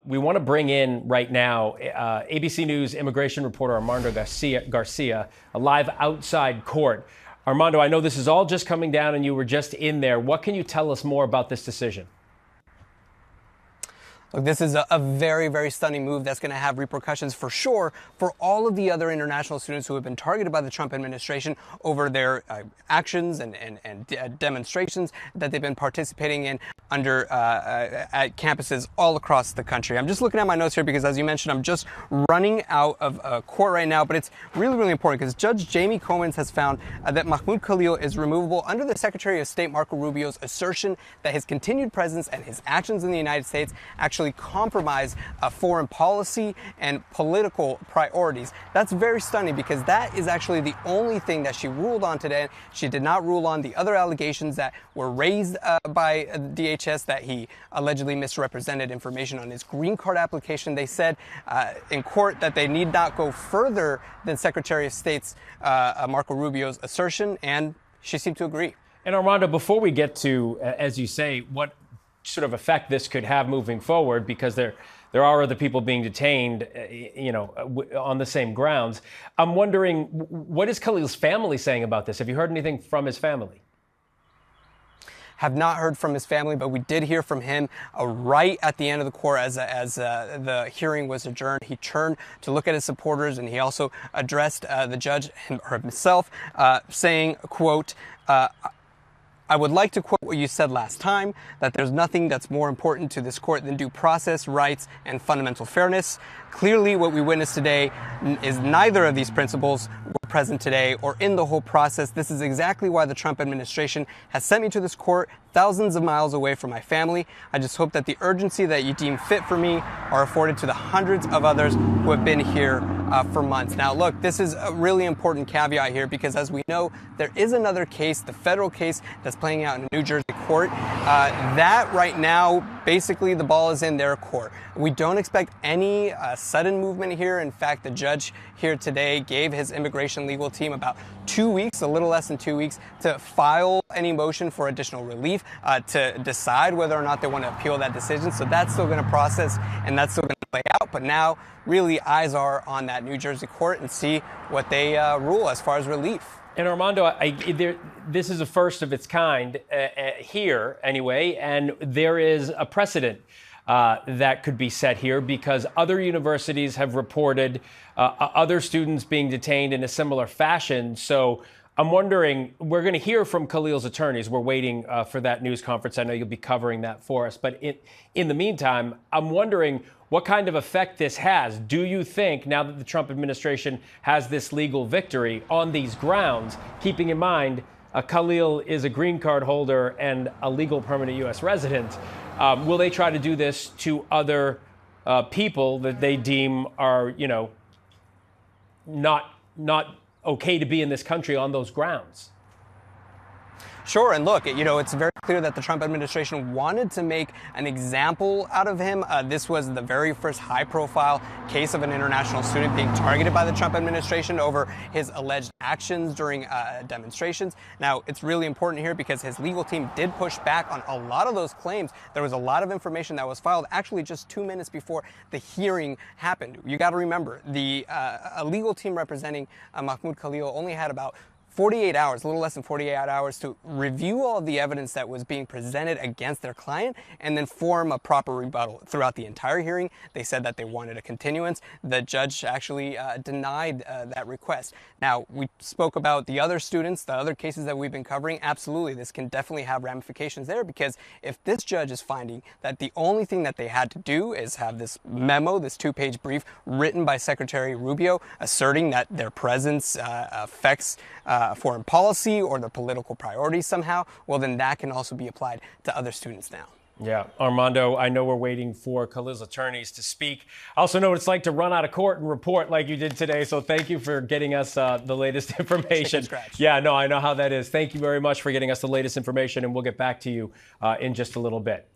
we want to bring in right now ABC News immigration reporter Armando Garcia, live outside court. Armando, I know this is all just coming down and you were just in there. What can you tell us more about this decision? Look, this is a very, very stunning move that's going to have repercussions for sure for all of the other international students who have been targeted by the Trump administration over their actions and demonstrations that they've been participating in under at campuses all across the country. I'm just looking at my notes here because, as you mentioned, I'm just running out of court right now, but it's really, really important because Judge Jamie Comins has found that Mahmoud Khalil is removable under the Secretary of State Marco Rubio's assertion that his continued presence and his actions in the United States actually compromise foreign policy and political priorities. That's very stunning because that is actually the only thing that she ruled on today. She did not rule on the other allegations that were raised by DHS that he allegedly misrepresented information on his green card application. They said in court that they need not go further than Secretary of State's Marco Rubio's assertion, and she seemed to agree. And Armando, before we get to, as you say, what sort of effect this could have moving forward, because there are other people being detained, on the same grounds. I'm wondering, what is Khalil's family saying about this? Have you heard anything from his family? Have not heard from his family, but we did hear from him right at the end of the court as the hearing was adjourned. He turned to look at his supporters, and he also addressed the judge himself, saying, quote, I would like to quote what you said last time, that there's nothing that's more important to this court than due process, rights, and fundamental fairness. Clearly, what we witnessed today is neither of these principles were present today or in the whole process. This is exactly why the Trump administration has sent me to this court thousands of miles away from my family. I just hope that the urgency that you deem fit for me are afforded to the hundreds of others who have been here for months. Now, look, this is a really important caveat here because, as we know, there is another case, the federal case that's playing out in a New Jersey court. That right now, basically, the ball is in their court. We don't expect any sudden movement here. In fact, the judge here today gave his immigration legal team about 2 weeks, a little less than 2 weeks, to file any motion for additional relief, to decide whether or not they want to appeal that decision. So that's still going to process and that's still going to play out. But now, really, eyes are on that New Jersey court and see what they rule as far as relief. And Armando, this is a first of its kind here anyway, and there is a precedent that could be set here because other universities have reported other students being detained in a similar fashion. So I'm wondering, we're going to hear from Khalil's attorneys. We're waiting for that news conference. I know you'll be covering that for us. But in the meantime, I'm wondering what kind of effect this has. Do you think, now that the Trump administration has this legal victory on these grounds, keeping in mind Khalil is a green card holder and a legal permanent U.S. resident, will they try to do this to other people that they deem are, not okay to be in this country on those grounds? Sure, and look, it's very clear that the Trump administration wanted to make an example out of him. This was the very first high-profile case of an international student being targeted by the Trump administration over his alleged actions during demonstrations. Now, it's really important here because his legal team did push back on a lot of those claims. There was a lot of information that was filed actually just 2 minutes before the hearing happened. You got to remember, the legal team representing Mahmoud Khalil only had about 48 hours, a little less than 48 hours, to review all of the evidence that was being presented against their client and then form a proper rebuttal. Throughout the entire hearing, they said that they wanted a continuance. The judge actually denied that request. Now, we spoke about the other students, the other cases that we've been covering. Absolutely, this can definitely have ramifications there because if this judge is finding that the only thing that they had to do is have this memo, this 2-page brief written by Secretary Rubio asserting that their presence affects foreign policy or their political priorities somehow, well, then that can also be applied to other students now. Yeah, Armando, I know we're waiting for Khalil's attorneys to speak. I also know what it's like to run out of court and report like you did today, so thank you for getting us the latest information. Yeah, no, I know how that is. Thank you very much for getting us the latest information, and we'll get back to you in just a little bit.